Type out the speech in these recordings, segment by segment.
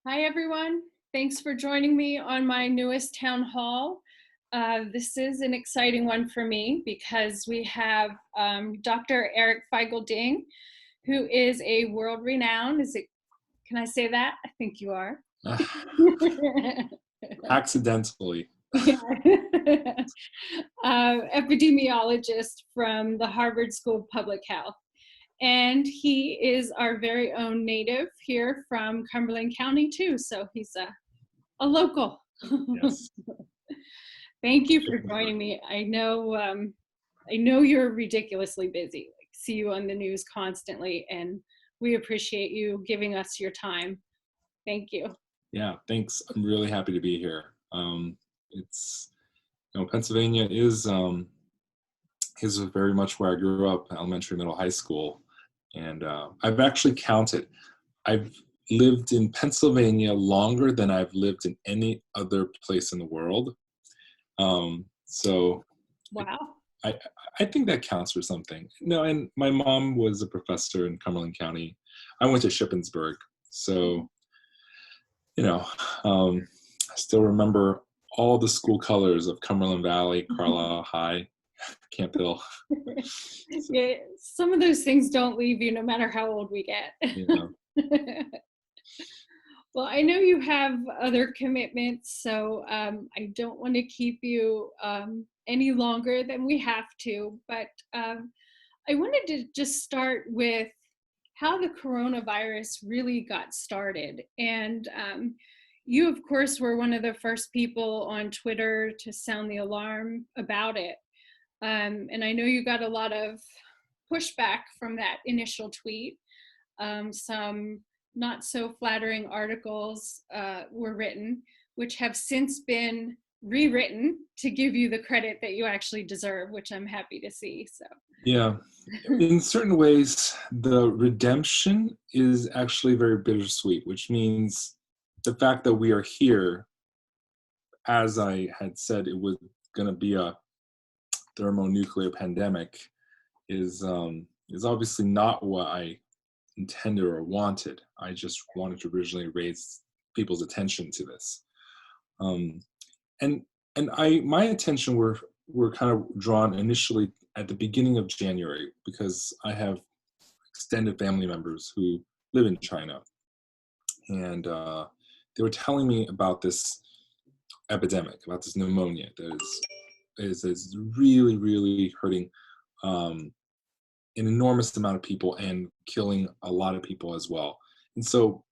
Hi, everyone. Thanks for joining me on my newest town hall. This is an exciting one for me because we have Dr. Eric Feigl-Ding, who is a world-renowned, can I say that? I think you are. Accidentally. Yeah. Epidemiologist from the Harvard School of Public Health. And he is our very own native here from Cumberland County too. So he's a local. Yes. Thank you for joining me. I know you're ridiculously busy. Like, see you on the news constantly, and we appreciate you giving us your time. Thank you. Yeah, thanks. I'm really happy to be here. Pennsylvania is very much where I grew up, elementary, middle, high school. And I've actually counted. I've lived in Pennsylvania longer than I've lived in any other place in the world. So Wow. I think that counts for something. No, and my mom was a professor in Cumberland County. I went to Shippensburg. So, I still remember all the school colors of Cumberland Valley, Carlisle High, Camp Hill. Yeah, some of those things don't leave you no matter how old we get. Yeah. Well, I know you have other commitments, so I don't want to keep you any longer than we have to, but I wanted to just start with how the coronavirus really got started. And you, of course, were one of the first people on Twitter to sound the alarm about it. And I know you got a lot of pushback from that initial tweet. Some not so flattering articles were written, which have since been rewritten to give you the credit that you actually deserve, which I'm happy to see. So Yeah. In certain ways, the redemption is actually very bittersweet, which means the fact that we are here, as I had said, it was going to be a thermonuclear pandemic, is obviously not what I intended or wanted. I just wanted to originally raise people's attention to this, and my attention were kind of drawn initially at the beginning of January because I have extended family members who live in China, and they were telling me about this epidemic, about this pneumonia that is really, really hurting an enormous amount of people and killing a lot of people as well. And so,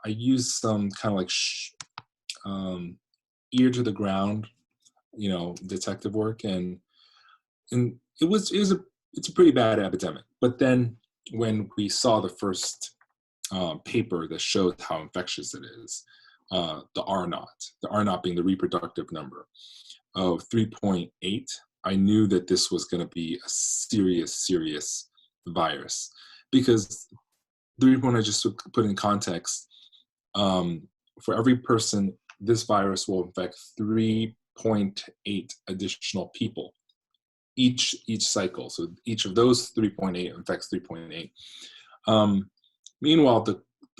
I used some kind of like ear to the ground, detective work, and it's a pretty bad epidemic. But then when we saw the first paper that showed how infectious it is, the R naught being the reproductive number of 3.8, I knew that this was going to be a serious virus, because the reason I just put in context, for every person, this virus will infect 3.8 additional people each cycle. So each of those 3.8 infects 3.8. Meanwhile,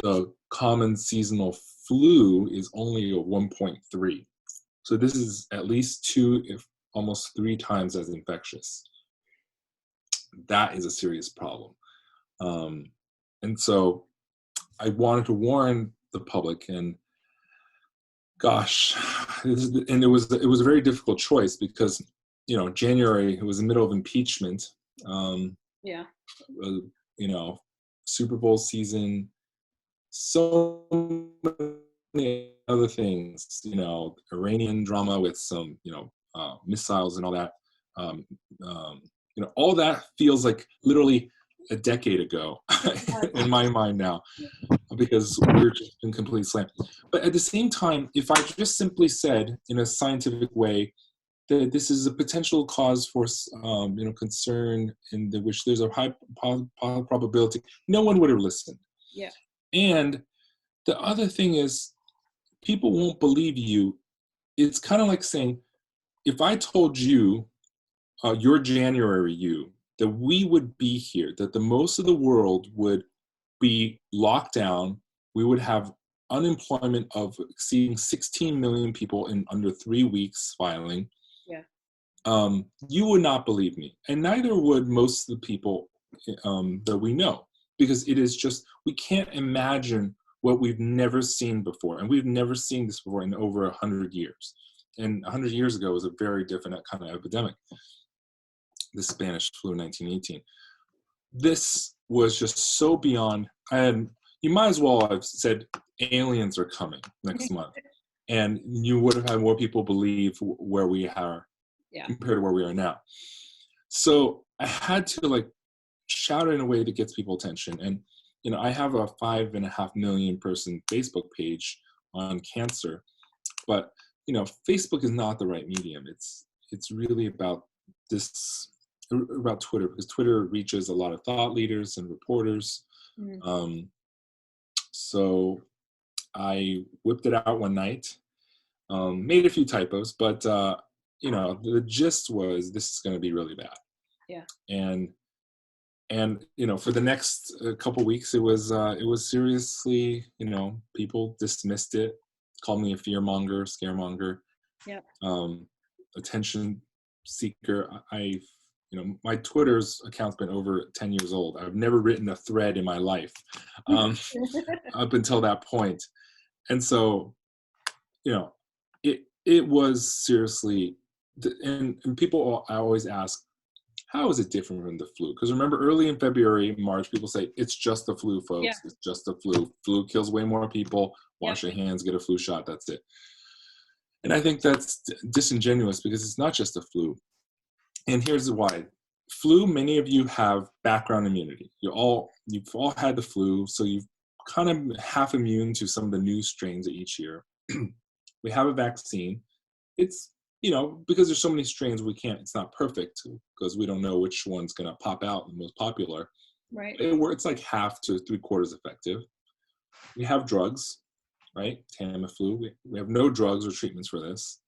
the common seasonal flu is only a 1.3. So this is at least 2, if almost 3 times as infectious. That is a serious problem. And so I wanted to warn the public, and gosh, it was a very difficult choice because, January, it was the middle of impeachment. yeah. Super Bowl season, so many other things, Iranian drama with some, missiles and all that. All that feels like literally a decade ago in my mind now, because we're just in complete slam. But at the same time, if I just simply said in a scientific way that this is a potential cause for concern, in which there's a high probability, no one would have listened. Yeah. And the other thing is, people won't believe you. It's kind of like saying, if I told you, your January you, that we would be here, that the most of the world would be locked down, we would have unemployment of exceeding 16 million people in under 3 weeks filing, Yeah. you would not believe me. And neither would most of the people that we know, because it is just, we can't imagine what we've never seen before. And we've never seen this before in over 100 years. And 100 years ago was a very different kind of epidemic, the Spanish flu in 1918. This was just so beyond, and you might as well have said aliens are coming next month. And you would have had more people believe where we are compared to where we are now. So I had to like shout it in a way that gets people attention. And, you know, I have a 5.5 million person Facebook page on cancer, but, you know, Facebook is not the right medium. It's really about about Twitter, because Twitter reaches a lot of thought leaders and reporters. So I whipped it out one night, made a few typos, but you know, the gist was, this is going to be really bad. Yeah. And you know, for the next couple weeks, it was seriously, you know, people dismissed it, called me a fearmonger, scaremonger, attention seeker. You know, my Twitter's account's been over 10 years old. I've never written a thread in my life up until that point. And so, you know, it was seriously, and people, I always ask, how is it different from the flu? Because remember, early in February, March, people say, it's just the flu, folks. Yeah. It's just the flu. Flu kills way more people. Wash your hands, get a flu shot, that's it. And I think that's disingenuous, because it's not just the flu. And here's why. Flu, many of you have background immunity. You've all had the flu, so you've kind of half immune to some of the new strains each year. We have a vaccine. It's, you know, because there's so many strains, it's not perfect, because we don't know which one's going to pop out the most popular. Right. It's like half to 3/4 effective. We have drugs, right? Tamiflu. We have no drugs or treatments for this.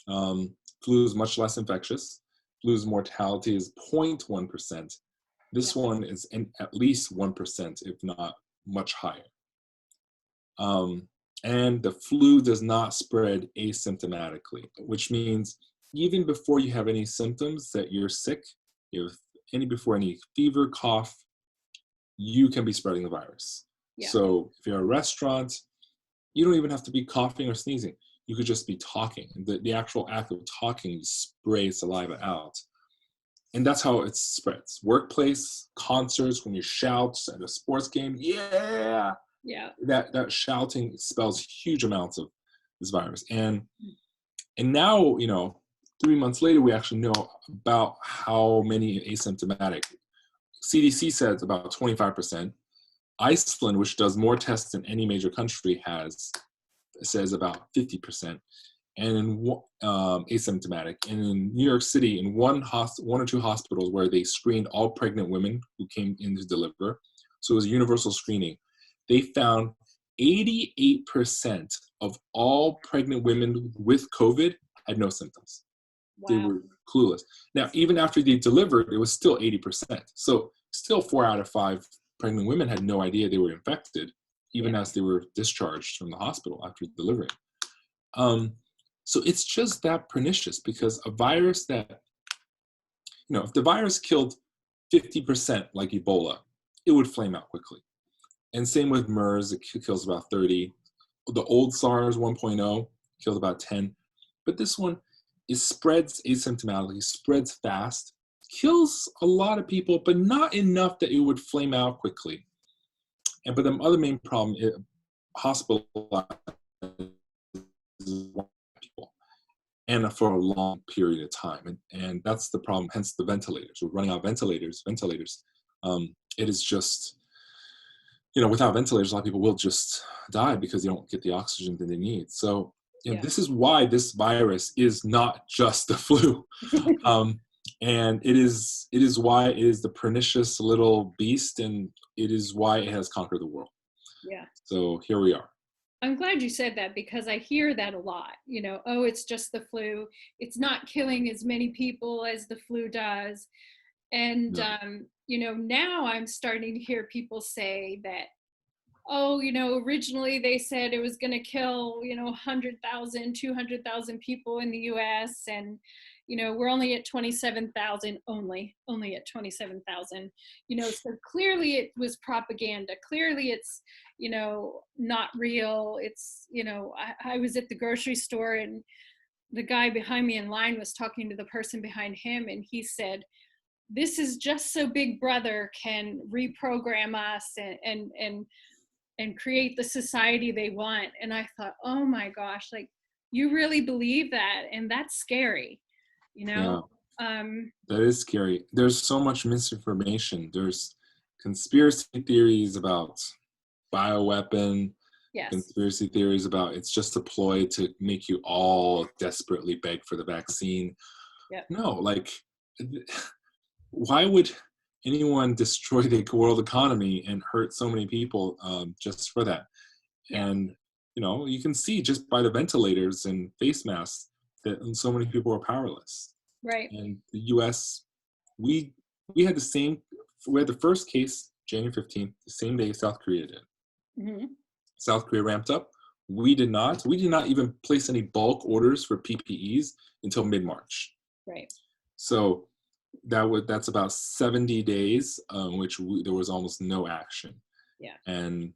Flu is much less infectious. Flu's mortality is 0.1%. This one is at least 1%, if not much higher. And the flu does not spread asymptomatically, which means even before you have any symptoms that you're sick, before any fever, cough, you can be spreading the virus. Yeah. So if you're at a restaurant, you don't even have to be coughing or sneezing. You could just be talking. The actual act of talking sprays saliva out. And that's how it spreads. Workplace, concerts, when you shout at a sports game, yeah. That shouting expels huge amounts of this virus. And now, you know, 3 months later, we actually know about how many asymptomatic. CDC says about 25%. Iceland, which does more tests than any major country says about 50%. And in asymptomatic. And in New York City, in one or two hospitals where they screened all pregnant women who came in to deliver, so it was a universal screening, they found 88% of all pregnant women with COVID had no symptoms. Wow. They were clueless. Now, even after they delivered, it was still 80%. So still 4 out of 5 pregnant women had no idea they were infected, even as they were discharged from the hospital after delivering. So it's just that pernicious, because a virus that, you know, if the virus killed 50% like Ebola, it would flame out quickly. And same with MERS, it kills about 30. The old SARS 1.0 killed about 10. But this one, it spreads asymptomatically, spreads fast, kills a lot of people, but not enough that it would flame out quickly. But the other main problem is hospitalized people, and for a long period of time. And that's the problem, hence the ventilators. We're running out of ventilators. It is just, you know, without ventilators, a lot of people will just die because they don't get the oxygen that they need. So, you know, this is why this virus is not just the flu. And it is why it is the pernicious little beast, and it is why it has conquered the world. Yeah. So here we are. I'm glad you said that, because I hear that a lot. You know, oh, it's just the flu. It's not killing as many people as the flu does. And, you know, now I'm starting to hear people say that oh, originally they said it was going to kill, 100,000, 200,000 people in the US. And, we're only at 27,000, only at 27,000, so clearly it was propaganda. Clearly it's, not real. It's, I was at the grocery store and the guy behind me in line was talking to the person behind him, and he said, this is just so Big Brother can reprogram us and create the society they want. And I thought, oh my gosh, like, you really believe that? And that's scary, you know? Yeah, Um, that is scary. There's so much misinformation. There's conspiracy theories about bioweapon, yes. conspiracy theories about it's just a ploy to make you all desperately beg for the vaccine. Yep. No, like, why would anyone destroy the world economy and hurt so many people just for that? Yeah. And you can see just by the ventilators and face masks that so many people are powerless. Right. And the U.S., we we had the same. We had the first case January 15th, the same day South Korea did. Hmm. South Korea ramped up. We did not. We did not even place any bulk orders for PPEs until mid-March. Right. So that's about 70 days, which there was almost no action. Yeah. And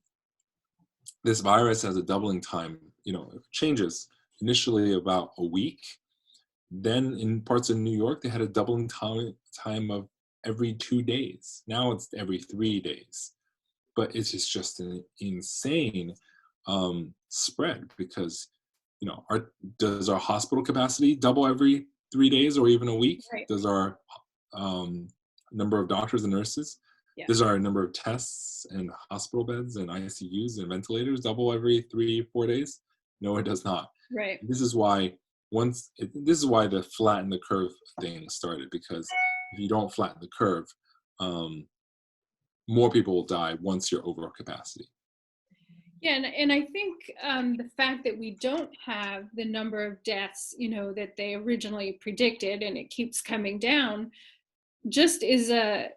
this virus has a doubling time. It changes initially about a week. Then in parts of New York, they had a doubling time of every 2 days. Now it's every 3 days. But it's just an insane spread because, does our hospital capacity double every 3 days or even a week? Right. Does our number of doctors and nurses, Yeah. does our number of tests and hospital beds and ICUs and ventilators double every 3-4 days? No, it does not. Right. This is why this is why the flatten the curve thing started, because if you don't flatten the curve, more people will die once you're over capacity. Yeah, and I think the fact that we don't have the number of deaths, that they originally predicted, and it keeps coming down, just is a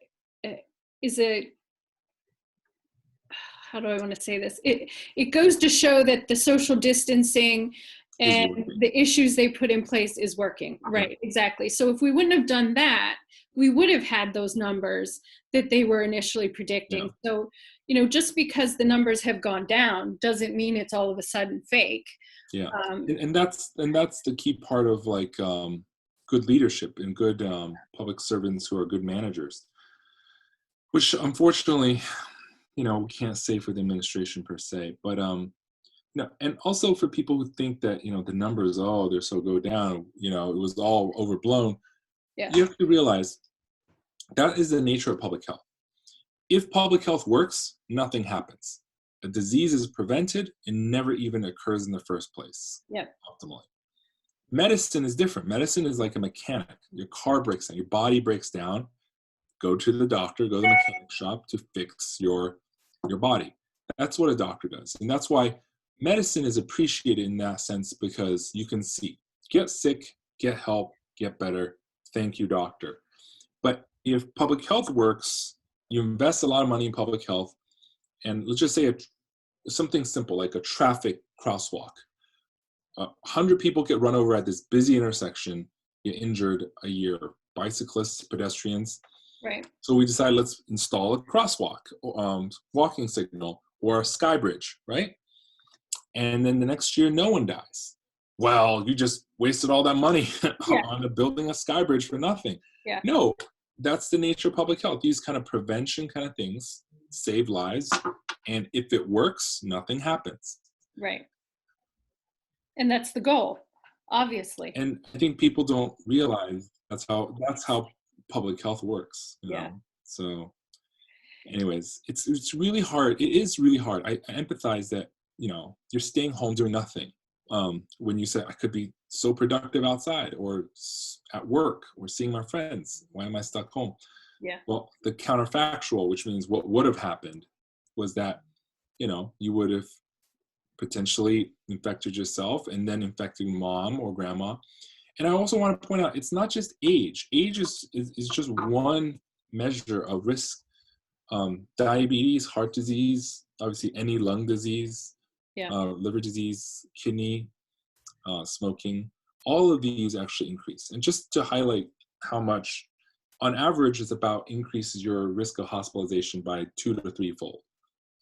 how do I want to say this? It goes to show that the social distancing Is and working. the issues they put in place is working. Right, exactly. So if we wouldn't have done that, we would have had those numbers that they were initially predicting. Yeah. So, just because the numbers have gone down doesn't mean it's all of a sudden fake. Yeah. Um, And that's the key part of like good leadership and good public servants who are good managers, which unfortunately, we can't say for the administration per se, but and also for people who think that the numbers, oh, they're so go down, it was all overblown. yeah, You have to realize that is the nature of public health. If public health works, nothing happens. A disease is prevented and never even occurs in the first place, yeah, optimally. Medicine is different. Medicine is like a mechanic. Your car breaks down, your body breaks down. Go to the doctor, go to the mechanic shop to fix your body. That's what a doctor does. And that's why medicine is appreciated in that sense, because you can see, get sick, get help, get better. Thank you, doctor. But if public health works, you invest a lot of money in public health, and let's just say something simple like a traffic crosswalk. 100 people get run over at this busy intersection, get injured a year. Bicyclists, pedestrians. right, So we decided, let's install a crosswalk, walking signal, or a sky bridge, right? And then the next year, no one dies. Well, you just wasted all that money yeah, on building a sky bridge for nothing. yeah, No, that's the nature of public health. These kind of prevention kind of things save lives. And if it works, nothing happens. right. And that's the goal, obviously. And I think people don't realize that's how public health works. Yeah, So anyways, it's really hard. It is really hard. I empathize that, you're staying home doing nothing. When you say I could be so productive outside or at work or seeing my friends, why am I stuck home? yeah, Well, the counterfactual, which means what would have happened, was that, you would have potentially infected yourself and then infecting mom or grandma. And I also want to point out, it's not just age. Age is just one measure of risk Diabetes, heart disease, obviously any lung disease, Yeah. liver disease, kidney, smoking, all of these actually increase. And just to highlight how much, on average, it's about increases your risk of hospitalization by 2 to 3-fold,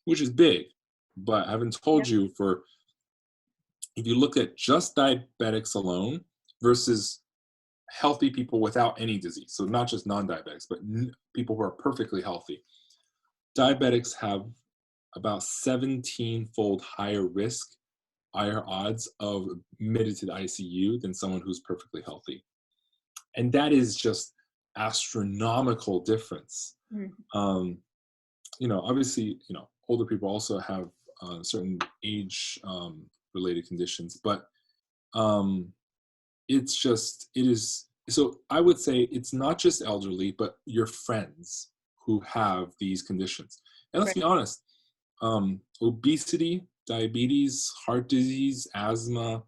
which is big. But I haven't Yeah. told you, for if you look at just diabetics alone versus healthy people without any disease, so not just non-diabetics, but people who are perfectly healthy, diabetics have about 17-fold higher risk, higher odds of admitted to the ICU than someone who's perfectly healthy. And that is just astronomical difference. Mhm. Obviously, older people also have certain age related conditions, but it is, so I would say it's not just elderly, but your friends who have these conditions. And let's Right. be honest, obesity, diabetes, heart disease, asthma,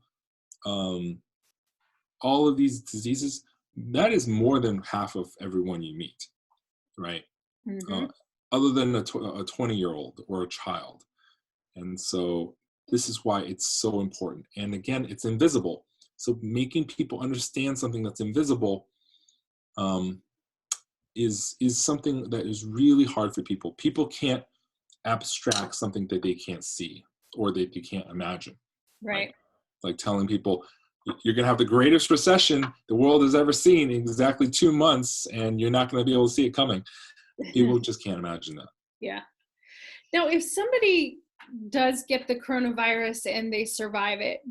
all of these diseases, that is more than half of everyone you meet, right? Uh, Mhm. other than a 20-year-old or a child. And so this is why it's so important. And again, it's invisible. So making people understand something that's invisible is something that is really hard for people. People can't abstract something that they can't see or that you can't imagine, right? Right. Like telling people you're going to have the greatest recession the world has ever seen in exactly 2 months, and you're not going to be able to see it coming. People just can't imagine that. Yeah. Now, if somebody does get the coronavirus and they survive it,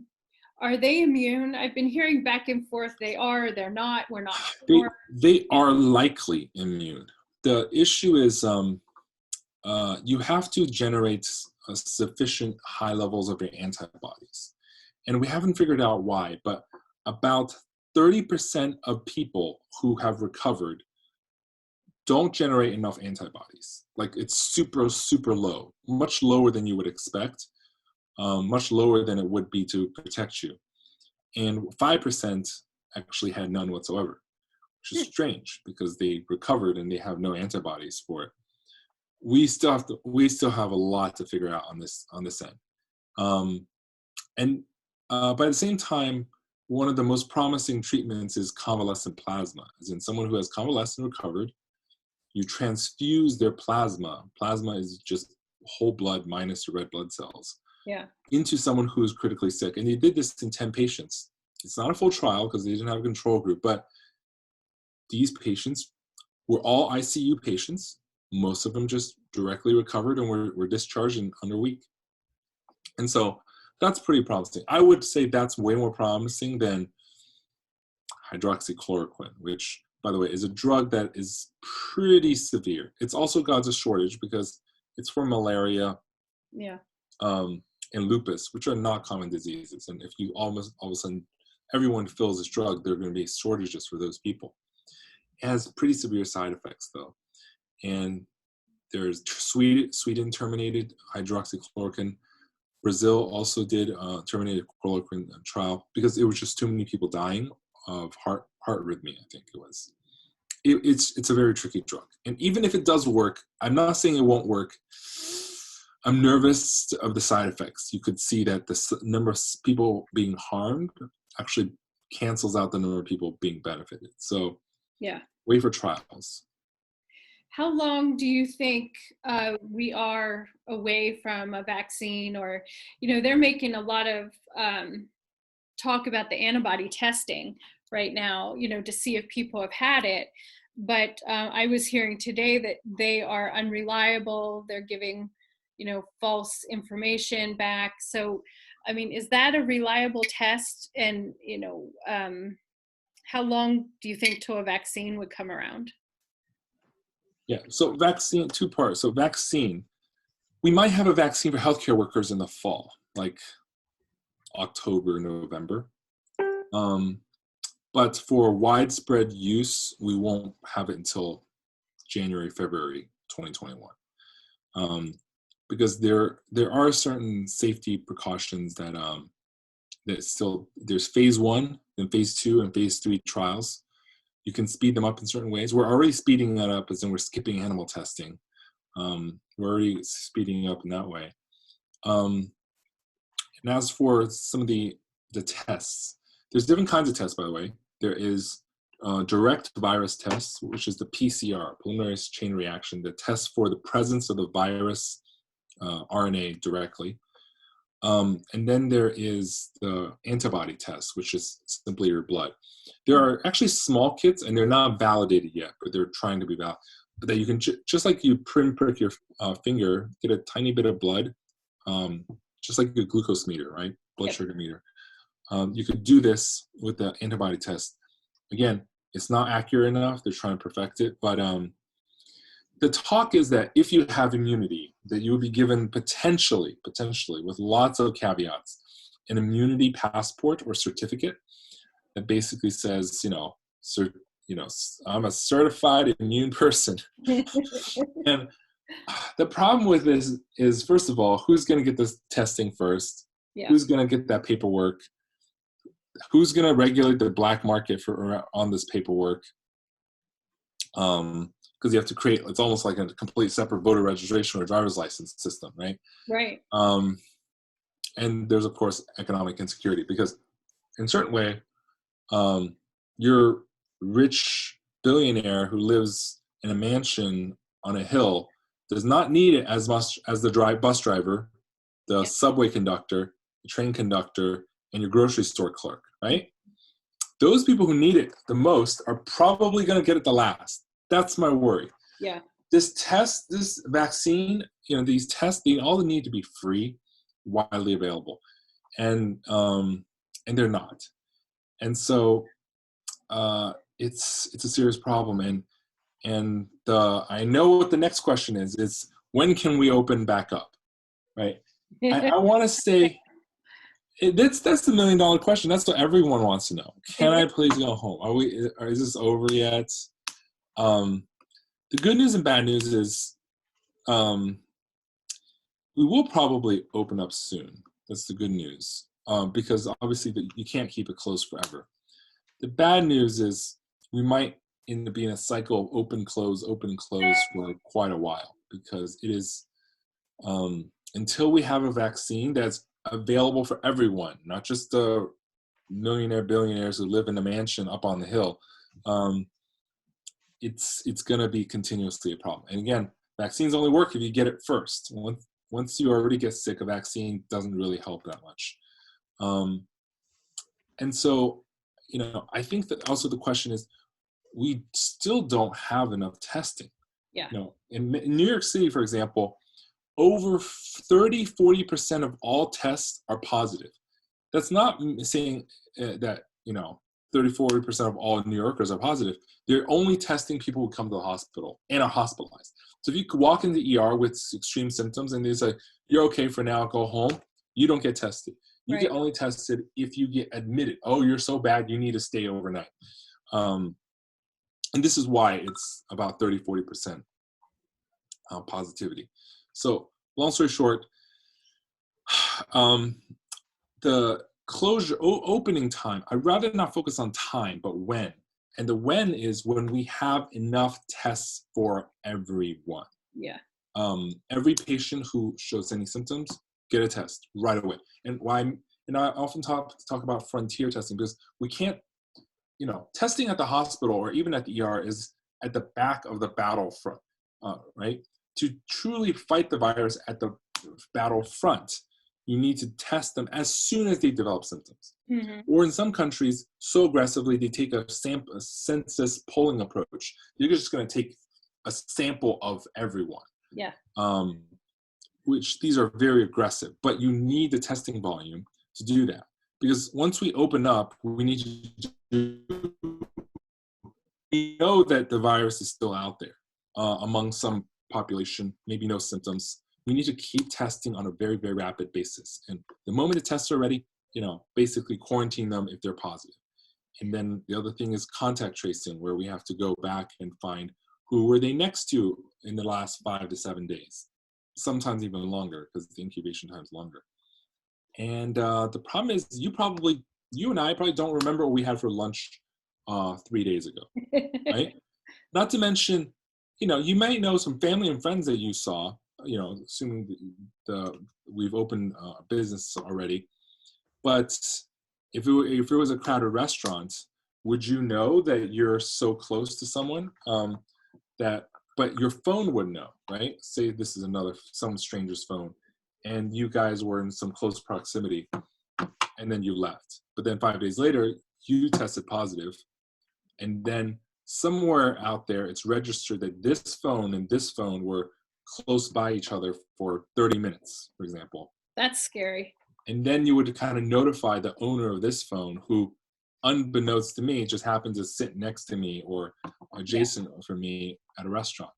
are they immune? I've been hearing back and forth. They are, they're not, we're not sure. They are likely immune. The issue is you have to generate sufficient high levels of your antibodies. And we haven't figured out why, but about 30% of people who have recovered don't generate enough antibodies. Like, it's super, super low, much lower than you would expect, much lower than it would be to protect you. And 5% actually had none whatsoever, which is strange because they recovered and they have no antibodies for it. We still have a lot to figure out on this end. And by the same time, one of the most promising treatments is convalescent plasma, as in someone who has convalescent recovered, you transfuse their plasma. Plasma is just whole blood minus the red blood cells. Yeah. Into someone who is critically sick. And they did this in 10 patients. It's not a full trial because they didn't have a control group, but these patients were all ICU patients. Most of them just directly recovered and were discharged in under a week. And so that's pretty promising. I would say that's way more promising than hydroxychloroquine, which, by the way, is a drug that is pretty severe. It's also got a shortage because it's for malaria, Yeah. and lupus, which are not common diseases. And if you all of a sudden everyone fills this drug, there are going to be shortages for those people. It has pretty severe side effects, though. And there's Sweden terminated hydroxychloroquine. Brazil also did terminated chloroquine trial because it was just too many people dying of heart arrhythmia, I think it was. It's a very tricky drug. And even if it does work, I'm not saying it won't work. I'm nervous of the side effects. You could see that the number of people being harmed actually cancels out the number of people being benefited. So Yeah. wait for trials. How long do you think we are away from a vaccine? Or, they're making a lot of talk about the antibody testing right now, to see if people have had it. But I was hearing today that they are unreliable. They're giving, false information back. So, I mean, is that a reliable test? And, how long do you think till a vaccine would come around? Yeah, so vaccine, two parts. So vaccine, we might have a vaccine for healthcare workers in the fall, like October, November. But for widespread use, we won't have it until January, February 2021. Because there are certain safety precautions that there's phase 1, then phase 2, and phase 3 trials. You can speed them up in certain ways. We're already speeding that up, as in we're skipping animal testing. We're already speeding up in that way. And as for some of the tests, there's different kinds of tests, by the way. There is direct virus tests, which is the PCR, preliminary chain reaction, that tests for the presence of the virus RNA directly. And then there is the antibody test, which is simply your blood. There are actually small kits, and they're not validated yet, but they're trying to be validated. That you can, just like you prick your finger, get a tiny bit of blood, just like a glucose meter, right? Blood sugar meter. You could do this with the antibody test. Again, it's not accurate enough. They're trying to perfect it. But the talk is that if you have immunity, that you would be given potentially, with lots of caveats, an immunity passport or certificate that basically says, I'm a certified immune person. And the problem with this is, first of all, who's going to get this testing first? Yeah. Who's going to get that paperwork? Who's going to regulate the black market on this paperwork? Because you have to create, it's almost like a complete separate voter registration or driver's license system, right? Right. And there's, of course, economic insecurity, because in a certain way, your rich billionaire who lives in a mansion on a hill does not need it as much as the bus driver, the subway conductor, the train conductor, and your grocery store clerk, right? Those people who need it the most are probably going to get it the last. That's my worry. Yeah. This vaccine, these tests, they all need to be free, widely available, and they're not. And so it's a serious problem. And I know what the next question is. It's when can we open back up, right? I want to say that's the $1 million question. That's what everyone wants to know. Can I please go home? Is this over yet? The good news and bad news is we will probably open up soon. That's the good news, because obviously you can't keep it closed forever. The bad news is we might end up being a cycle of open, close for quite a while, because it is until we have a vaccine that's available for everyone, not just the billionaires who live in a mansion up on the hill. It's going to be continuously a problem. And again, vaccines only work if you get it first. Once you already get sick, a vaccine doesn't really help that much. And so, I think that also the question is, we still don't have enough testing. Yeah. In New York City, for example, over 40% of all tests are positive. That's not saying that, 40% of all New Yorkers are positive. They're only testing people who come to the hospital and are hospitalized. So if you could walk in the ER with extreme symptoms and they say, you're okay for now, go home, you don't get tested. You get only tested if you get admitted. Oh, you're so bad, you need to stay overnight. And this is why it's about 30-40% positivity. So long story short, the opening time, I'd rather not focus on time, but when. And the when is when we have enough tests for everyone. Yeah. Every patient who shows any symptoms, get a test right away. And I often talk about frontier testing, because we can't, testing at the hospital or even at the ER is at the back of the battlefront, right? To truly fight the virus at the battlefront, you need to test them as soon as they develop symptoms. Mm-hmm. Or in some countries, so aggressively, they take a census polling approach. You're just going to take a sample of everyone. Yeah. Which these are very aggressive, but you need the testing volume to do that. Because once we open up, we know that the virus is still out there among some population, maybe no symptoms. We need to keep testing on a very, very rapid basis. And the moment the tests are ready, basically quarantine them if they're positive. And then the other thing is contact tracing, where we have to go back and find who were they next to in the last 5 to 7 days, sometimes even longer, because the incubation time is longer. And the problem is, you and I probably don't remember what we had for lunch 3 days ago, right? Not to mention, you might know some family and friends that you saw, assuming we've opened a business already. But if it was a crowded restaurant, would you know that you're so close to someone but your phone would know, right? Say this is some stranger's phone, and you guys were in some close proximity, and then you left. But then 5 days later, you tested positive, and then somewhere out there, it's registered that this phone and this phone were close by each other for 30 minutes, for example. That's scary. And then you would kind of notify the owner of this phone, who, unbeknownst to me, just happened to sit next to me or adjacent from me at a restaurant.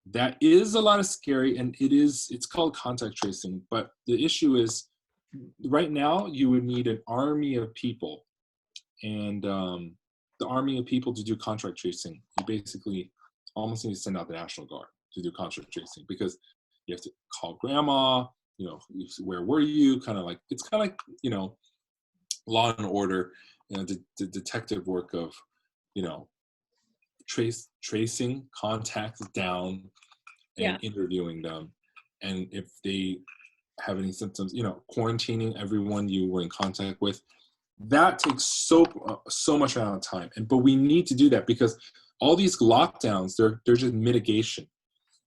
That is a lot of scary, and it's called contact tracing. But the issue is, right now, you would need an army of people. And the army of people to do contact tracing, you basically almost need to send out the National Guard to do contact tracing, because you have to call grandma, where were you? It's kind of like, Law and Order, the detective work of, tracing contacts down and interviewing them. And if they have any symptoms, quarantining everyone you were in contact with. That takes so much amount of time. But we need to do that, because all these lockdowns, they're just mitigation.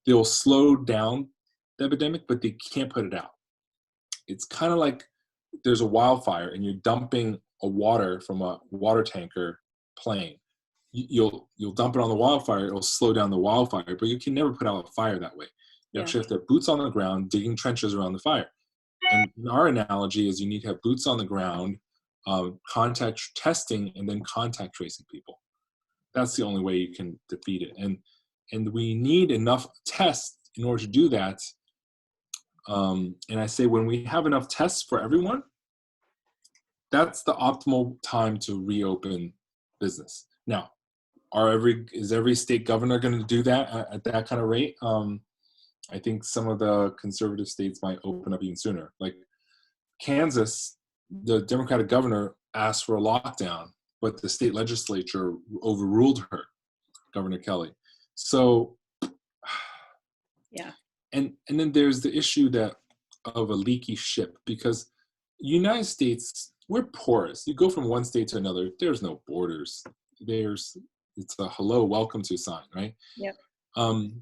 They'll slow down the epidemic, but they can't put it out. It's kind of like there's a wildfire and you're dumping a water from a water tanker plane. You'll dump it on the wildfire, it'll slow down the wildfire, but you can never put out a fire that way. You actually have to have boots on the ground, digging trenches around the fire. And our analogy is you need to have boots on the ground, contact testing, and then contact tracing people. That's the only way you can defeat it. And we need enough tests in order to do that. And I say, when we have enough tests for everyone, that's the optimal time to reopen business. Now, is every state governor going to do that at that kind of rate? I think some of the conservative states might open up even sooner. Like Kansas, the Democratic governor asked for a lockdown, but the state legislature overruled her, Governor Kelly. So, and then there's the issue of a leaky ship, because United States, we're porous. You go from one state to another, there's no borders. It's a hello, welcome to sign, right? Yep.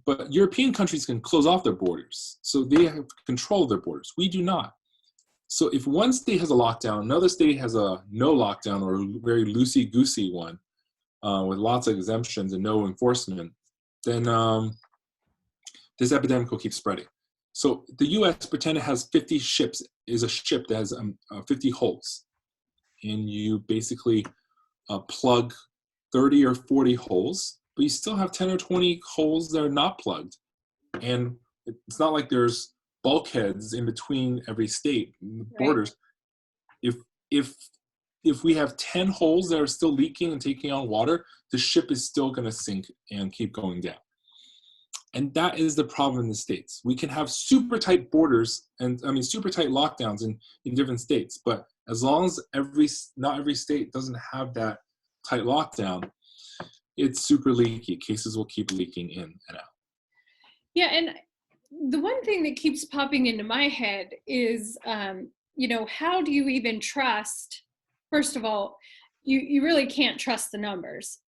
But European countries can close off their borders, so they have control of their borders. We do not. So if one state has a lockdown, another state has a no lockdown or a very loosey-goosey one with lots of exemptions and no enforcement, then this epidemic will keep spreading. So the U.S. pretend it has 50 ships, is a ship that has 50 holes. And you basically plug 30 or 40 holes, but you still have 10 or 20 holes that are not plugged. And it's not like there's bulkheads in between every state borders. Right. If we have 10 holes that are still leaking and taking on water, the ship is still going to sink and keep going down. And that is the problem in the States. We can have super tight borders super tight lockdowns in different states, but as long as not every state doesn't have that tight lockdown, it's super leaky. Cases will keep leaking in and out. Yeah, and the one thing that keeps popping into my head is, how do you even trust? First of all, you really can't trust the numbers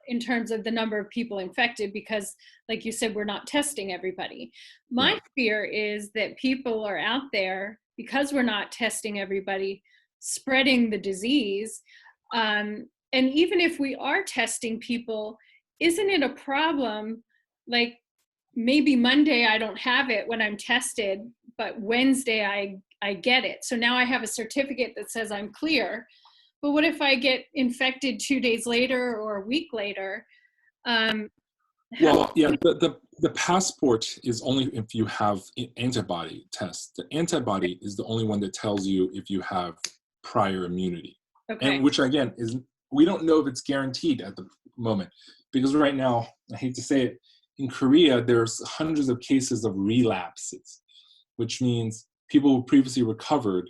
in terms of the number of people infected, because, like you said, we're not testing everybody. My fear is that people are out there, because we're not testing everybody, spreading the disease. And even if we are testing people, isn't it a problem? Like, maybe Monday I don't have it when I'm tested, but Wednesday I get it. So now I have a certificate that says I'm clear. But what if I get infected 2 days later or a week later? The passport is only if you have an antibody test. The antibody is the only one that tells you if you have prior immunity. Okay. And which, again, we don't know if it's guaranteed at the moment, because right now, I hate to say it, in Korea, there's hundreds of cases of relapses, which means people who previously recovered,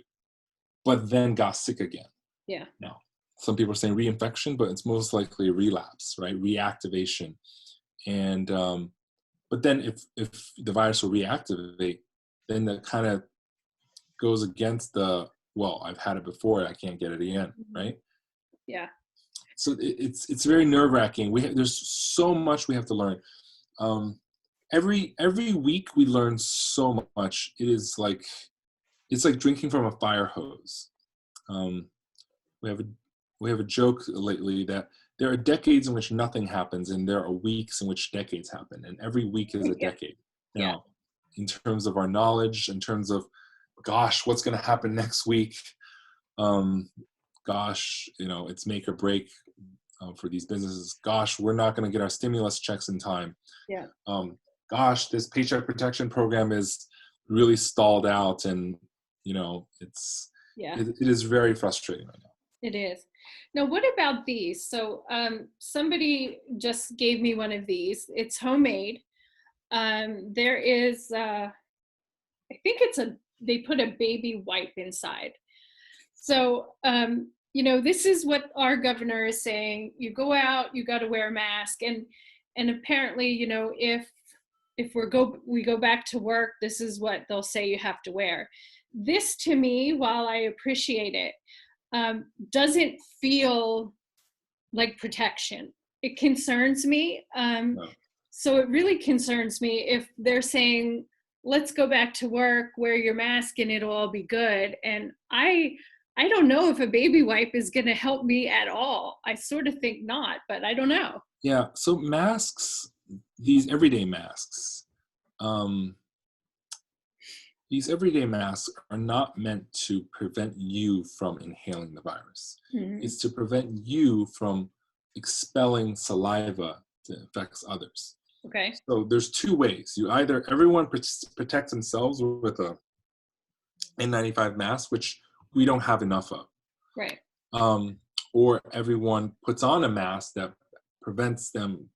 but then got sick again. Yeah. Now, some people are saying reinfection, but it's most likely a relapse, right? Reactivation. And but then if the virus will reactivate, then that kind of goes against the, well, I've had it before, I can't get it again, right? Yeah. So it's very nerve-wracking. There's so much we have to learn. Every week we learn so much. It's like drinking from a fire hose. We have a joke lately that there are decades in which nothing happens, and there are weeks in which decades happen, and every week is a Yeah. decade. Yeah. Now, in terms of our knowledge, in terms of, gosh, what's going to happen next week? Gosh, it's make or break for these businesses. Gosh, we're not going to get our stimulus checks in time. Yeah. Gosh, this paycheck protection program is really stalled out, and it is very frustrating right now. It is. Now, what about these? So somebody just gave me one of these. It's homemade. There is, I think they put a baby wipe inside. So, this is what our governor is saying. You go out, you got to wear a mask. And apparently, if we go back to work, this is what they'll say you have to wear. This, to me, while I appreciate it, doesn't feel like protection. It concerns me. No. So it really concerns me if they're saying, let's go back to work, wear your mask and it'll all be good. And I don't know if a baby wipe is going to help me at all. I sort of think not, but I don't know. Yeah, so masks, these everyday masks, are not meant to prevent you from inhaling the virus. Mm-hmm. It's to prevent you from expelling saliva that affects others. Okay. So there's two ways. Everyone protects themselves with a N95 mask, which we don't have enough of. Right. Or everyone puts on a mask that prevents them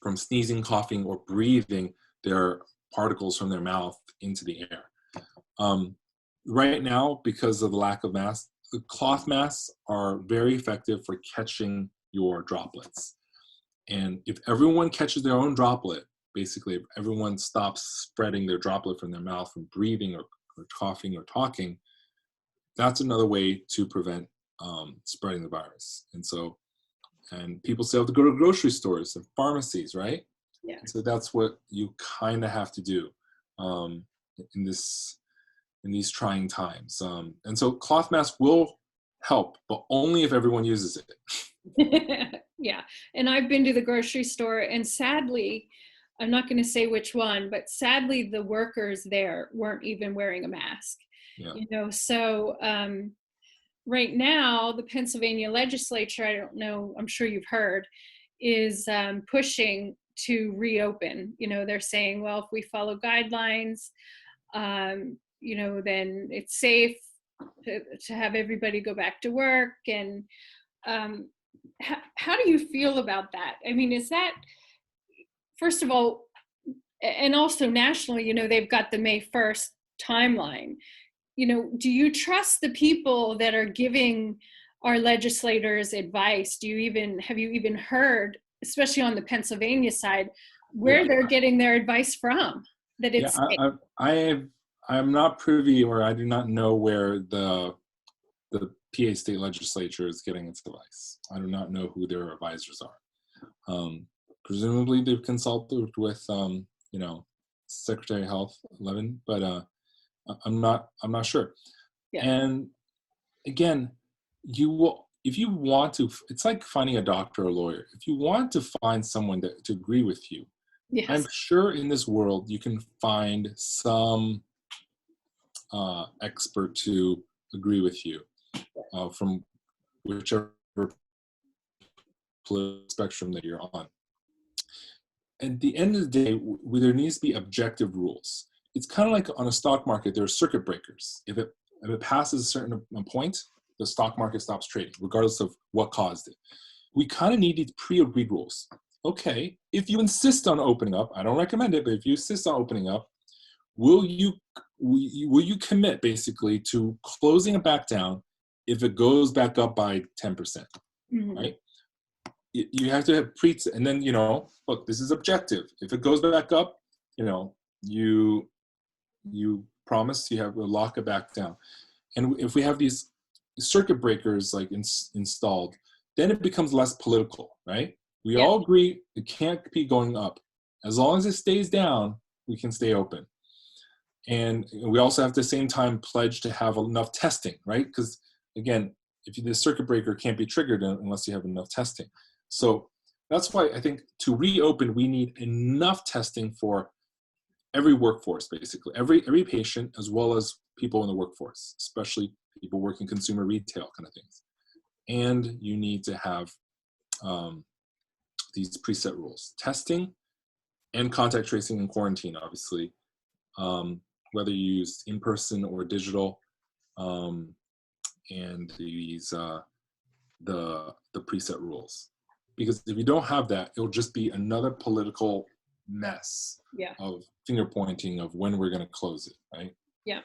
from sneezing, coughing, or breathing their particles from their mouth into the air. Right now, because of the lack of masks, the cloth masks are very effective for catching your droplets. And if everyone catches their own droplet, basically if everyone stops spreading their droplet from their mouth from breathing or coughing or talking, that's another way to prevent spreading the virus. And people still have to go to grocery stores and pharmacies, right? Yeah. So that's what you kind of have to do in these trying times. And so cloth masks will help, but only if everyone uses it. Yeah. And I've been to the grocery store, and sadly, I'm not going to say which one, but sadly the workers there weren't even wearing a mask. Yeah. So right now the Pennsylvania legislature, I don't know, I'm sure you've heard, is pushing to reopen. They're saying, well, if we follow guidelines, then it's safe to have everybody go back to work. And how do you feel about that? I mean, is that, first of all, and also nationally, they've got the May 1st timeline. Do you trust the people that are giving our legislators advice? Have you even heard, especially on the Pennsylvania side, where they're getting their advice from? That it's I'm not privy, or I do not know where the PA state legislature is getting its advice. I do not know who their advisors are. Presumably they've consulted with Secretary of Health Levin, but I'm not sure. Yeah. And again, if you want to, it's like finding a doctor or a lawyer. If you want to find someone to agree with you, yes. I'm sure in this world you can find some expert to agree with you from whichever political spectrum that you're on. At the end of the day, there needs to be objective rules. It's kind of like on a stock market, there are circuit breakers. If it passes a certain point, the stock market stops trading, regardless of what caused it. We kind of need these pre-agreed rules. Okay, if you insist on opening up, I don't recommend it, but if you insist on opening up, will you commit basically to closing it back down if it goes back up by 10%, right? You have to have and then, look, this is objective. If it goes back up, you promise you have to lock it back down. And if we have these circuit breakers like installed, then it becomes less political, right? We all agree it can't be going up. As long as it stays down, we can stay open. And we also have at the same time pledge to have enough testing, right? Because again, the circuit breaker can't be triggered unless you have enough testing. So that's why I think to reopen, we need enough testing for every workforce, basically, every patient, as well as people in the workforce, especially people working consumer retail kind of things. And you need to have these preset rules, testing and contact tracing and quarantine, obviously, whether you use in-person or digital, and these the preset rules. Because if you don't have that, it'll just be another political mess of finger pointing of when we're going to close it, right? Yeah.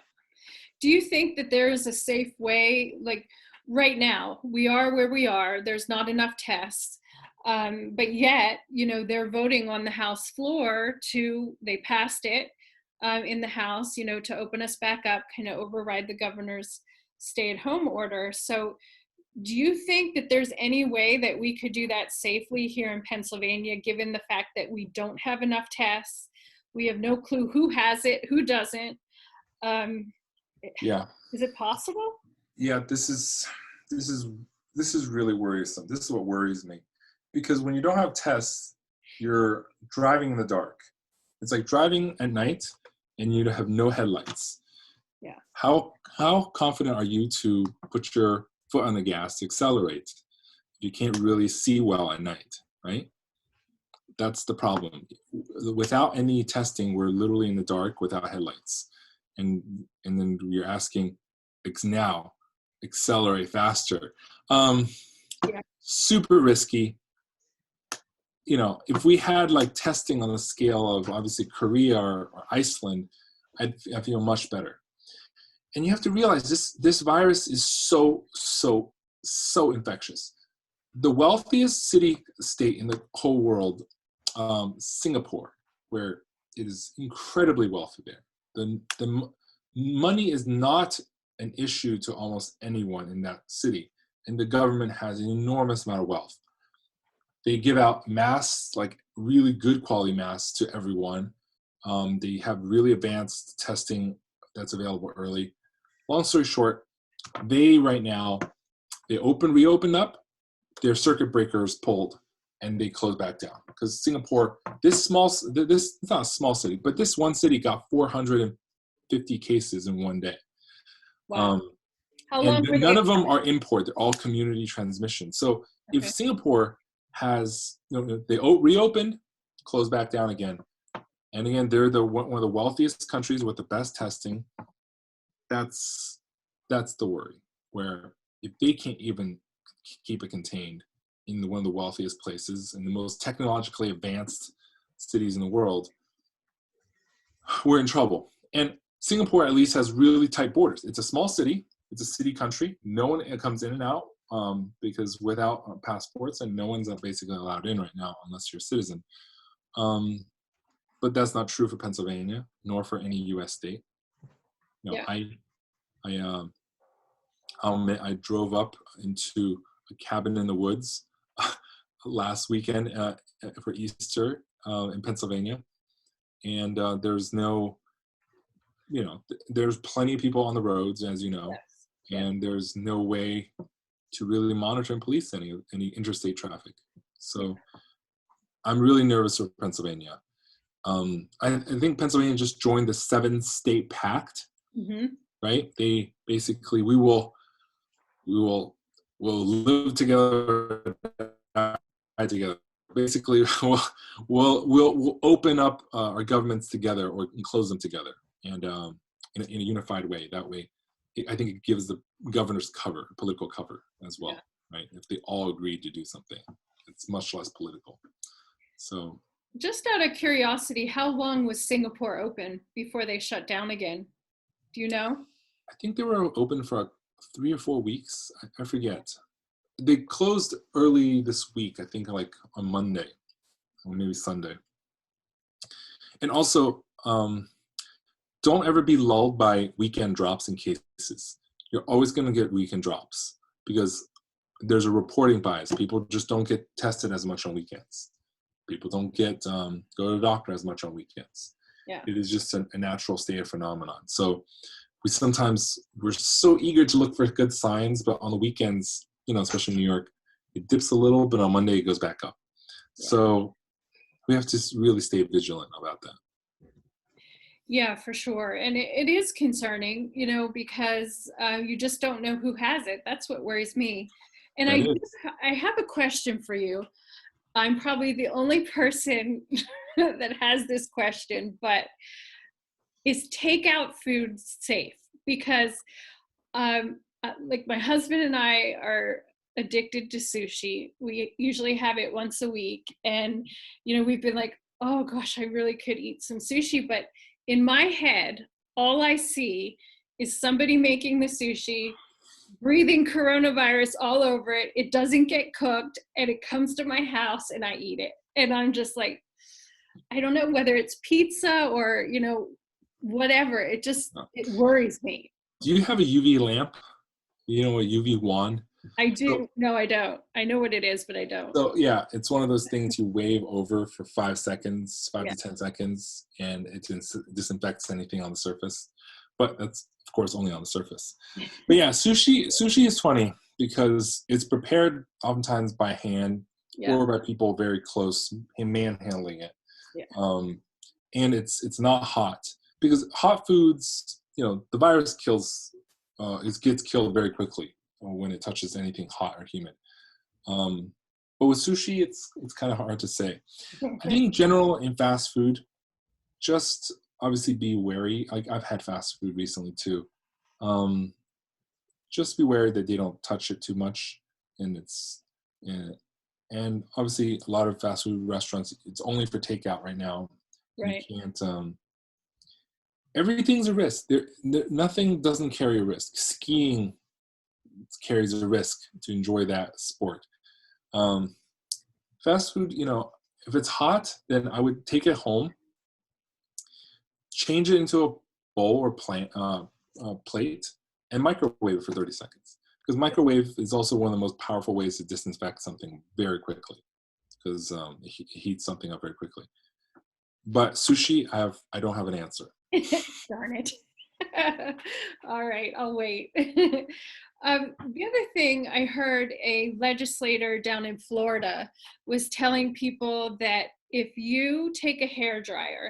Do you think that there is a safe way, like right now, we are where we are, there's not enough tests, but yet, they're voting on the House floor they passed it in the House, to open us back up, kind of override the governor's stay-at-home order. So do you think that there's any way that we could do that safely here in Pennsylvania, given the fact that we don't have enough tests? We have no clue who has it, who doesn't. Is it possible? Yeah, this is really worrisome. This is what worries me. Because when you don't have tests, you're driving in the dark. It's like driving at night and you have no headlights. Yeah. How confident are you to put your foot on the gas to accelerate? You can't really see well at night, right? That's the problem. Without any testing, we're literally in the dark without headlights. And then you're asking, now, accelerate faster. Super risky. If we had like testing on the scale of obviously Korea or Iceland, I feel much better. And you have to realize this virus is so infectious. The wealthiest state in the whole world, Singapore, where it is incredibly wealthy there. The money is not an issue to almost anyone in that city, and the government has an enormous amount of wealth. They give out masks, like really good quality masks to everyone. They have really advanced testing that's available early. Long story short, they reopened up, their circuit breakers pulled, and they closed back down. Because Singapore, it's not a small city, but this one city got 450 cases in one day. Wow. How and long none of them are import, they're all community transmission. So if Singapore has, they reopened, closed back down again. And again, they're one of the wealthiest countries with the best testing. That's the worry, where if they can't even keep it contained in one of the wealthiest places and the most technologically advanced cities in the world, we're in trouble. And Singapore at least has really tight borders. It's a small city. It's a city country. No one comes in and out because without passports, and no one's basically allowed in right now unless you're a citizen. But that's not true for Pennsylvania, nor for any U.S. state. I drove up into a cabin in the woods last weekend for Easter in Pennsylvania, and there's there's plenty of people on the roads, as you know, and there's no way to really monitor and police any interstate traffic. So I'm really nervous for Pennsylvania. I think Pennsylvania just joined the 7-state pact, right? They basically, we'll live together, die together. Basically, we'll open up our governments together or close them together, and in a unified way. That way, I think it gives the governors political cover as well, right? If they all agree to do something, it's much less political. So, just out of curiosity, how long was Singapore open before they shut down again? Do you know? I think they were open for 3 or 4 weeks. I forget. They closed early this week, I think like on Monday or maybe Sunday. And also, don't ever be lulled by weekend drops in cases. You're always going to get weekend drops because there's a reporting bias. People just don't get tested as much on weekends. People don't get go to the doctor as much on weekends. Yeah. It is just a natural state of phenomenon. So we're so eager to look for good signs, but on the weekends, especially in New York, it dips a little, but on Monday it goes back up. Yeah. So we have to really stay vigilant about that. Yeah, for sure. And it is concerning, because you just don't know who has it. That's what worries me. And I have a question for you. I'm probably the only person that has this question, but is takeout food safe? Because like my husband and I are addicted to sushi. We usually have it once a week. And, we've been like, oh gosh, I really could eat some sushi. But in my head, all I see is somebody making the sushi, breathing coronavirus all over it. It doesn't get cooked and it comes to my house and I eat it. And I'm just like, I don't know whether it's pizza or, whatever. It worries me. Do you have a UV lamp? A UV wand? I do. No, I don't. I know what it is, but I don't. So yeah, it's one of those things you wave over for 5 seconds, 5 to 10 seconds, and it disinfects anything on the surface. But that's, of course, only on the surface. But yeah, sushi is funny because it's prepared oftentimes by hand or by people very close and manhandling it. Yeah. And it's not hot because hot foods, the virus gets killed very quickly when it touches anything hot or humid. But with sushi, it's kind of hard to say. I think in general in fast food, just obviously be wary. Like I've had fast food recently too. Just be wary that they don't touch it too much. And obviously a lot of fast food restaurants, it's only for takeout right now. Right. You can't, everything's a risk. Nothing doesn't carry a risk. Skiing carries a risk to enjoy that sport. Fast food, if it's hot, then I would take it home, change it into a bowl or plate, and microwave it for 30 seconds. Because microwave is also one of the most powerful ways to disinfect something very quickly, because it heats something up very quickly. But sushi, I don't have an answer. Darn it. All right, I'll wait. The other thing I heard a legislator down in Florida was telling people that if you take a hairdryer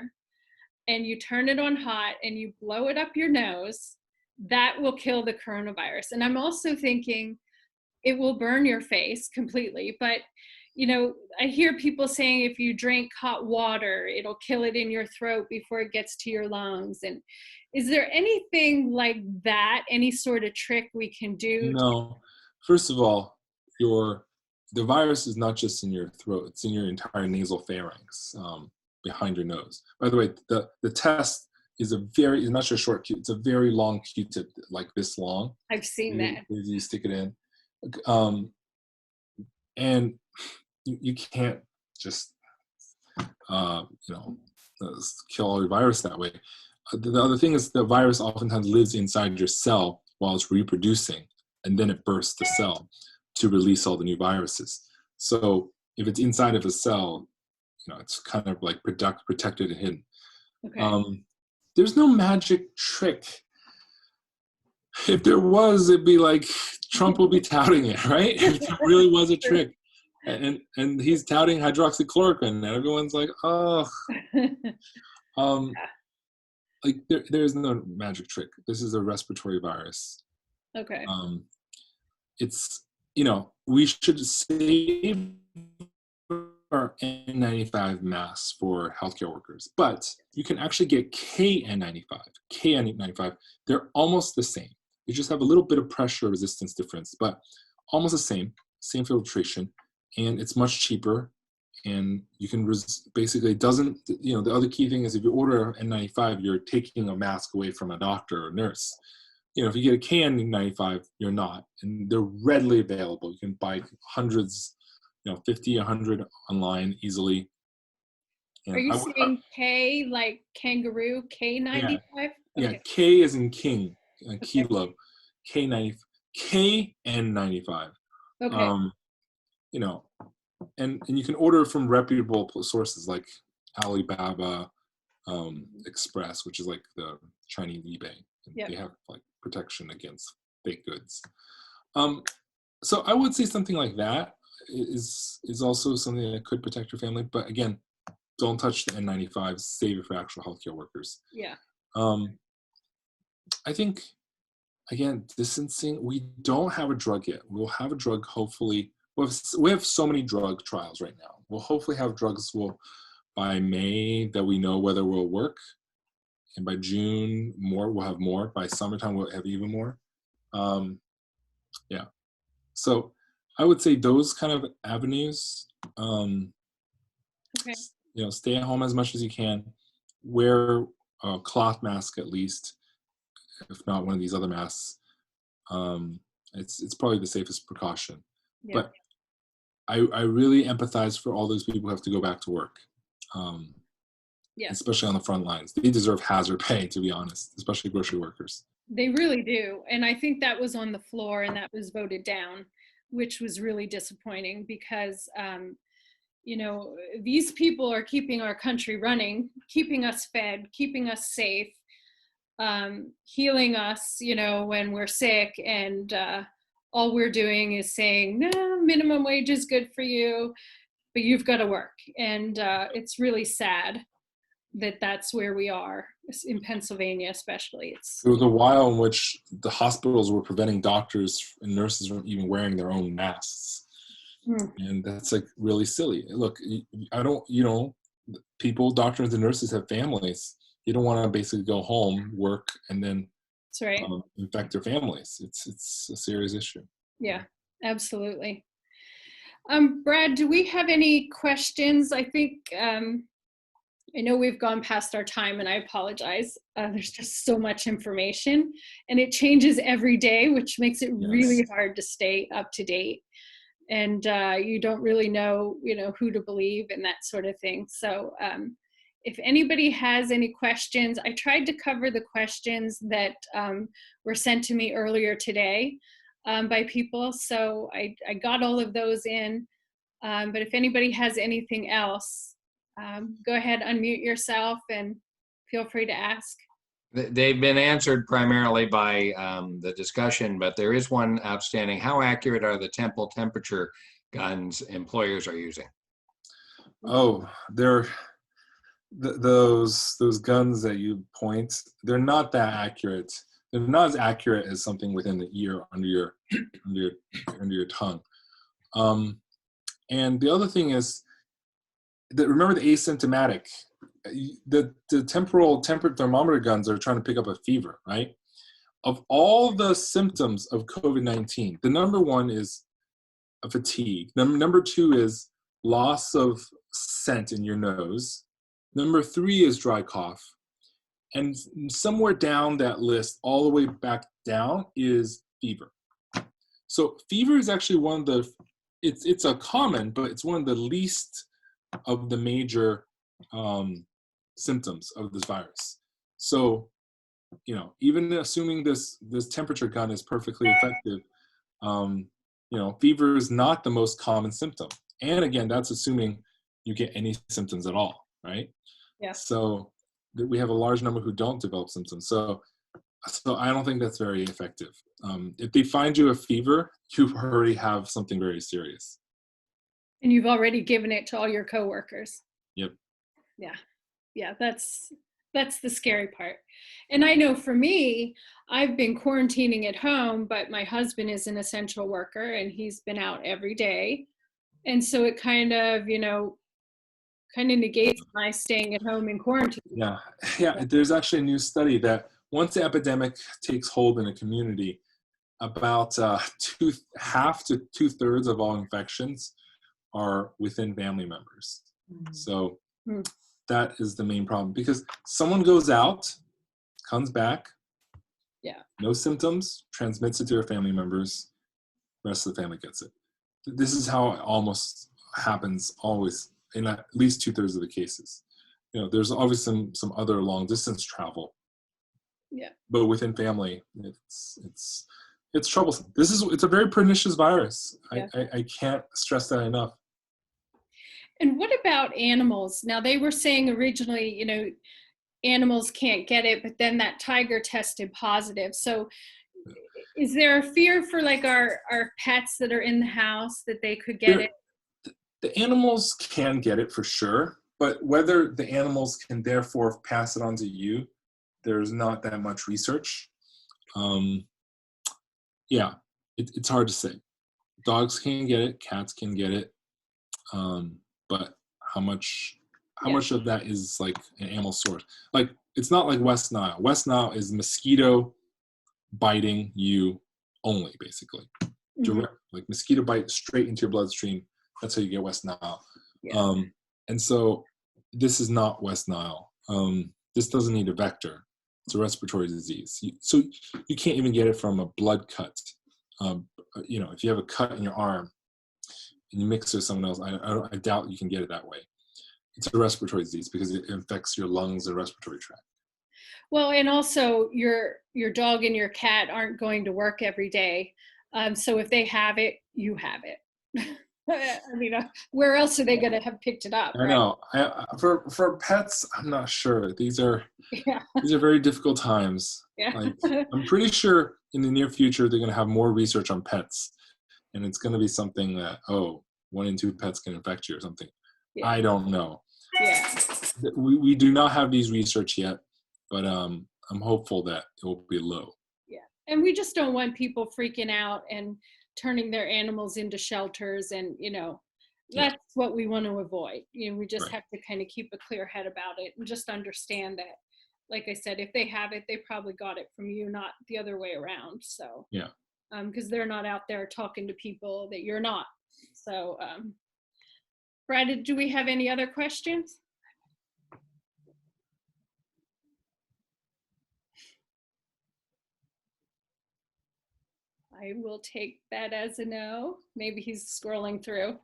and you turn it on hot and you blow it up your nose, that will kill the coronavirus. And I'm also thinking it will burn your face completely. But, I hear people saying if you drink hot water, it'll kill it in your throat before it gets to your lungs. And is there anything like that, any sort of trick we can do? No. First of all, the virus is not just in your throat, it's in your entire nasal pharynx, behind your nose. By the way, the test is it's not just a short Q, it's a very long Q-tip, like this long. I've seen that. You stick it in. And you can't just, kill all your virus that way. The other thing is the virus oftentimes lives inside your cell while it's reproducing, and then it bursts the cell to release all the new viruses. So if it's inside of a cell, it's kind of like protected and hidden. Okay. There's no magic trick. If there was, it'd be like Trump will be touting it, right? If there really was a trick. And he's touting hydroxychloroquine, and everyone's like, oh. Like there is no magic trick. This is a respiratory virus. Okay. It's, we should save our N95 masks for healthcare workers, but you can actually get KN95. They're almost the same. You just have a little bit of pressure resistance difference, but almost the same filtration, and it's much cheaper. And you can basically the other key thing is if you order N95, you're taking a mask away from a doctor or nurse. if you get a KN95, you're not, and they're readily available. You can buy hundreds, 50, 100 online easily. Are And you saying K like kangaroo, yeah, K95? yeah. Okay. K is in king, Okay. kilo, K90, KN95. Okay. Um, you know, and you can order from reputable sources like Alibaba, Express, which is like the Chinese eBay. And Yep. they have like protection against fake goods. So I would say something like that is also something that could protect your family. But again, don't touch the N95s. Save it for actual healthcare workers. Yeah. Um, I think again, distancing. We don't have a drug yet. We'll have a drug hopefully. We have so many drug trials right now. We'll hopefully have drugs by May that we know whether will work, and by June we'll have more. By summertime we'll have even more. Yeah. So I would say those kind of avenues. Okay. Stay at home as much as you can. Wear a cloth mask at least, if not one of these other masks. It's probably the safest precaution. Yeah. But I really empathize for all those people who have to go back to work, Yeah. especially on the front lines. They deserve hazard pay, to be honest, especially grocery workers. They really do. And I think that was on the floor and that was voted down, which was really disappointing because, these people are keeping our country running, keeping us fed, keeping us safe, healing us, when we're sick. And all we're doing is saying, no, minimum wage is good for you, but you've got to work. And it's really sad that that's where we are in Pennsylvania, especially. There was a while in which the hospitals were preventing doctors and nurses from even wearing their own masks. And that's like really silly. Look, I don't, doctors and nurses have families. You don't want to basically go home, work, and then That's right. infect their families. It's a serious issue. Yeah, absolutely. Brad, do we have any questions? I think, I know we've gone past our time and I apologize. There's just so much information and it changes every day, which makes it really hard to stay up to date. And you don't really know, who to believe and that sort of thing. So if anybody has any questions, I tried to cover the questions that were sent to me earlier today by people. So I got all of those in. But if anybody has anything else, go ahead, unmute yourself and feel free to ask. They've been answered primarily by the discussion, but there is one outstanding. How accurate are the temple temperature guns employers are using? Oh, those guns that you point, they're not that accurate. They're not as accurate as something within the ear under your tongue. And the other thing is that remember the asymptomatic. The temporal thermometer guns are trying to pick up a fever, right? Of all the symptoms of COVID-19, the number one is a fatigue. Number two is loss of scent in your nose. Number three is dry cough. And somewhere down that list, all the way back down, is fever. So fever is actually one of the, it's a common, but it's one of the least of the major symptoms of this virus. So, even assuming this temperature gun is perfectly effective, fever is not the most common symptom. And again, that's assuming you get any symptoms at all, right? Yeah. So we have a large number who don't develop symptoms. So I don't think that's very effective. If they find you a fever, you already have something very serious. And you've already given it to all your coworkers. Yep. Yeah, that's the scary part. And I know for me, I've been quarantining at home, but my husband is an essential worker and he's been out every day. And so it kind of negates my staying at home in quarantine. Yeah. There's actually a new study that once the epidemic takes hold in a community, about half to 2/3 of all infections are within family members. So that is the main problem, because someone goes out, comes back, Yeah. No symptoms, transmits it to their family members, rest of the family gets it. This is how it almost happens always in at least 2/3 of the cases. There's always some other long distance travel, Yeah. but within family, it's troublesome. It's a very pernicious virus. Yeah. I can't stress that enough. And what about animals? Now, they were saying originally, animals can't get it, but then that tiger tested positive. So is there a fear for like our pets that are in the house that they could get it? The animals can get it for sure, but whether the animals can therefore pass it on to you, there's not that much research. Yeah, it's hard to say. Dogs can get it, cats can get it, but how much of that is like an animal source? Like, it's not like West Nile. West Nile is mosquito biting you only, basically. Direct, like mosquito bite straight into your bloodstream. That's how you get West Nile. Yeah. And so this is not West Nile. This doesn't need a vector. It's a respiratory disease. So you can't even get it from a blood cut. If you have a cut in your arm and you mix it with someone else, I doubt you can get it that way. It's a respiratory disease because it infects your lungs and respiratory tract. Well, and also your dog and your cat aren't going to work every day. So if they have it, you have it. I mean, where else are they going to have picked it up? I know. For pets, I'm not sure. These are Yeah. these are very difficult times. Yeah. Like, I'm pretty sure in the near future they're going to have more research on pets, and it's going to be something that 1 in 2 pets can infect you or something. Yeah. I don't know. Yeah. We do not have these research yet, but I'm hopeful that it will be low. Yeah, and we just don't want people freaking out and turning their animals into shelters, and that's what we want to avoid. We just have to kind of keep a clear head about it and just understand that, like I said, if they have it, they probably got it from you, not the other way around. So yeah, because they're not out there talking to people that you're not. So Brad, do we have any other questions? I will take that as a no. Maybe he's scrolling through.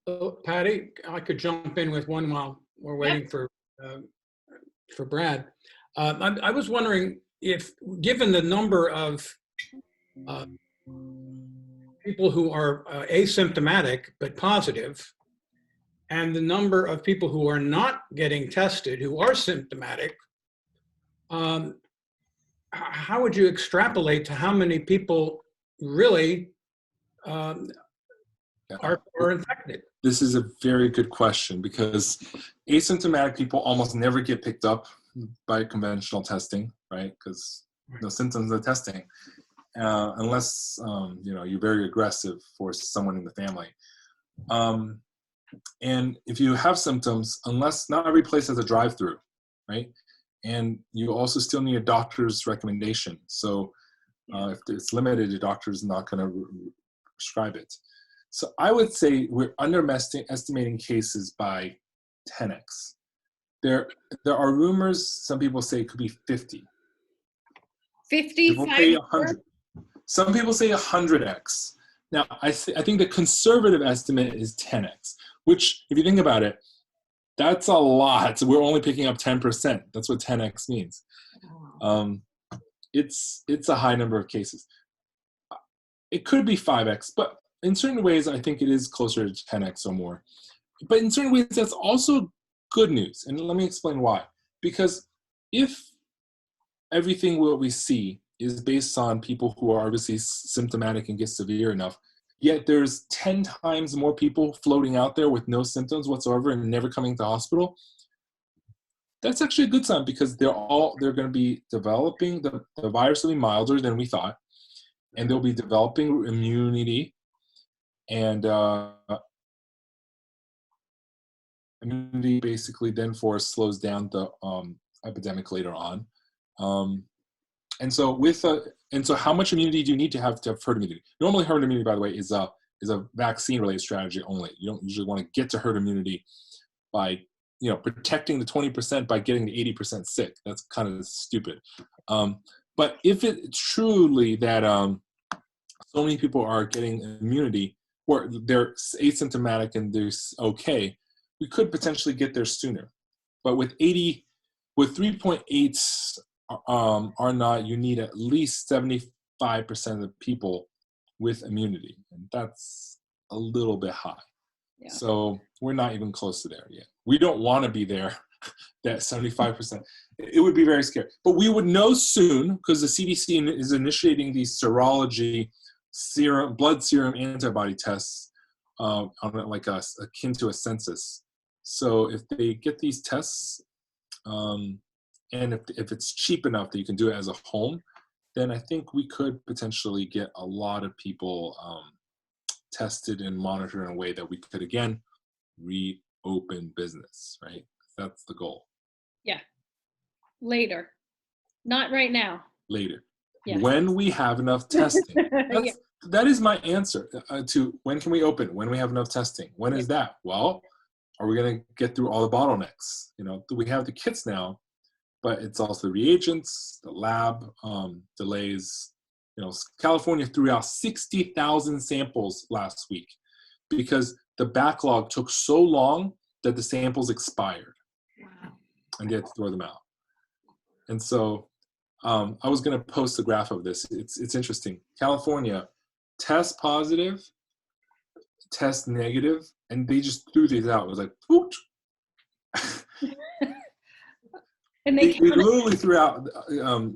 Oh, Patty, I could jump in with one while we're waiting for Brad. I was wondering if, given the number of people who are asymptomatic but positive, and the number of people who are not getting tested who are symptomatic, how would you extrapolate to how many people really are infected? This is a very good question, because asymptomatic people almost never get picked up by conventional testing, right? Because no symptoms of testing, unless you're very aggressive for someone in the family. And if you have symptoms, unless not every place has a drive-through, right? And you also still need a doctor's recommendation. So if it's limited, your doctor's not going to prescribe it. So I would say we're underestimating cases by 10x. There are rumors, some people say it could be 50. 50? People say 100. Some people say 100x. Now, I think the conservative estimate is 10x, which, if you think about it, that's a lot. We're only picking up 10%. That's what 10x means. It's a high number of cases. It could be 5x, but in certain ways, I think it is closer to 10x or more. But in certain ways, that's also good news. And let me explain why. Because if everything what we see is based on people who are obviously symptomatic and get severe enough, yet there's 10 times more people floating out there with no symptoms whatsoever and never coming to hospital, that's actually a good sign, because they're going to be developing, the virus will be milder than we thought, and they'll be developing immunity, and immunity basically then slows down the epidemic later on. And so how much immunity do you need to have herd immunity? Normally herd immunity, by the way, is a vaccine-related strategy only. You don't usually want to get to herd immunity by protecting the 20% by getting the 80% sick. That's kind of stupid. But if it's truly that so many people are getting immunity, or they're asymptomatic and they're okay, we could potentially get there sooner. But with 3.8 are not, you need at least 75% of the people with immunity, and that's a little bit high. Yeah. So we're not even close to there yet. We don't want to be there, that 75%. It would be very scary. But we would know soon, because the CDC is initiating these serology blood serum antibody tests on like akin to a census. So if they get these tests, and if it's cheap enough that you can do it as a home, then I think we could potentially get a lot of people tested and monitored in a way that we could, again, reopen business, right? That's the goal. Yeah. Later. Not right now. Later. Yeah. When we have enough testing. Yeah. That is my answer to when can we open? When we have enough testing. When is that? Well, are we going to get through all the bottlenecks? You know, we have the kits now, but it's also the reagents, the lab delays. You know, California threw out 60,000 samples last week because the backlog took so long that the samples expired. Wow. And they had to throw them out. And so I was going to post a graph of this. It's interesting. California, test positive, test negative, and they just threw these out. It was like, pooch. And They literally threw out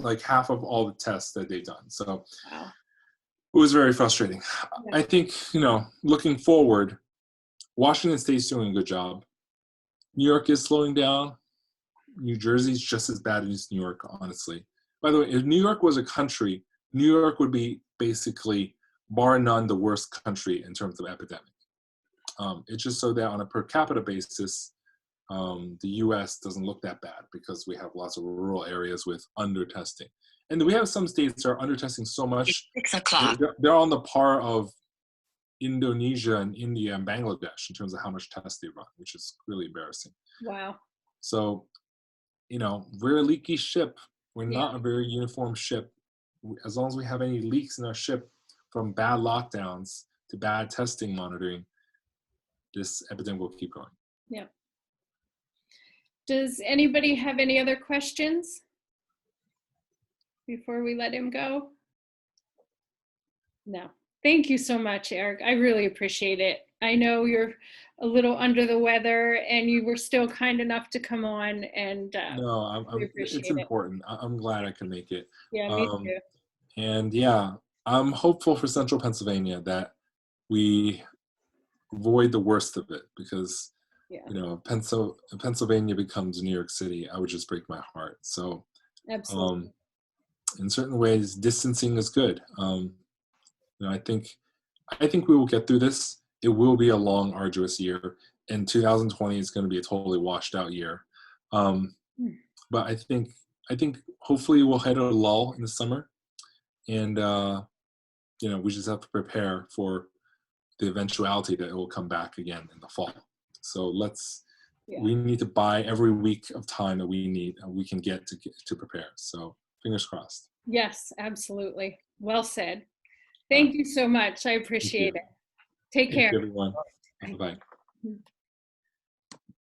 like half of all the tests that they've done. So wow. It was very frustrating. Yeah. I think, looking forward, Washington State's doing a good job. New York is slowing down. New Jersey's just as bad as New York, honestly. By the way, if New York was a country, New York would be basically, bar none, the worst country in terms of epidemic. It's just so that on a per capita basis, the U.S. doesn't look that bad because we have lots of rural areas with under-testing. And we have some states that are under-testing so much. 6 o'clock. They're on the par of Indonesia and India and Bangladesh in terms of how much tests they run, which is really embarrassing. Wow. So, we're a leaky ship. We're not a very uniform ship. As long as we have any leaks in our ship, from bad lockdowns to bad testing monitoring, this epidemic will keep going. Yeah. Does anybody have any other questions before we let him go? No. Thank you so much, Eric. I really appreciate it. I know you're a little under the weather and you were still kind enough to come on, and No, it's important. I'm glad I can make it. Yeah, me too. And yeah, I'm hopeful for Central Pennsylvania that we avoid the worst of it, because Pennsylvania becomes New York City, I would just break my heart. So absolutely. In certain ways, distancing is good. I think we will get through this. It will be a long, arduous year, and 2020 is going to be a totally washed out year. But I think hopefully we'll hit a lull in the summer, and we just have to prepare for the eventuality that it will come back again in the fall. So we need to buy every week of time that we need and we can get to prepare. So fingers crossed. Yes, absolutely. Well said. Thank you so much. I appreciate it. Take care. Thank you, everyone. Bye-bye.